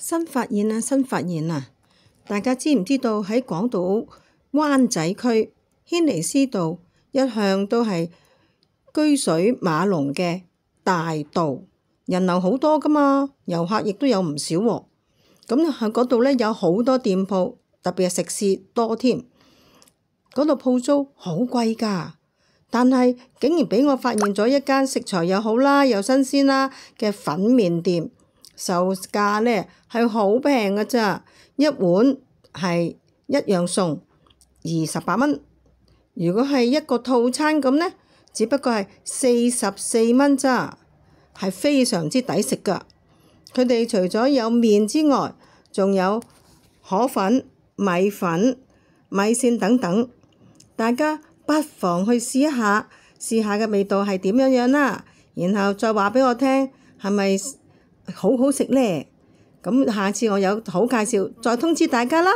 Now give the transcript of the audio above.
新發現啊，新發現啊！大家知唔知道喺港島灣仔區軒尼詩道一向都係車水馬龍嘅大道，人流好多㗎嘛，遊客亦都有唔少喎。咁喺嗰度咧有好多店鋪，特別係食肆多添。嗰度鋪租好貴㗎，但係竟然俾我發現咗一間食材又好啦，又新鮮啦嘅粉麵店。售價呢係好平㗎咋，一碗係一樣餸28蚊。如果係一個套餐咁呢，只不過係44蚊咋，係非常之抵食㗎。佢哋除咗有麵之外，仲有河粉、米粉、米線等等。大家不妨去試一下，試下嘅味道係點樣啦，然後再話俾我聽係咪好好食呢？咁下次我有好介紹，再通知大家啦。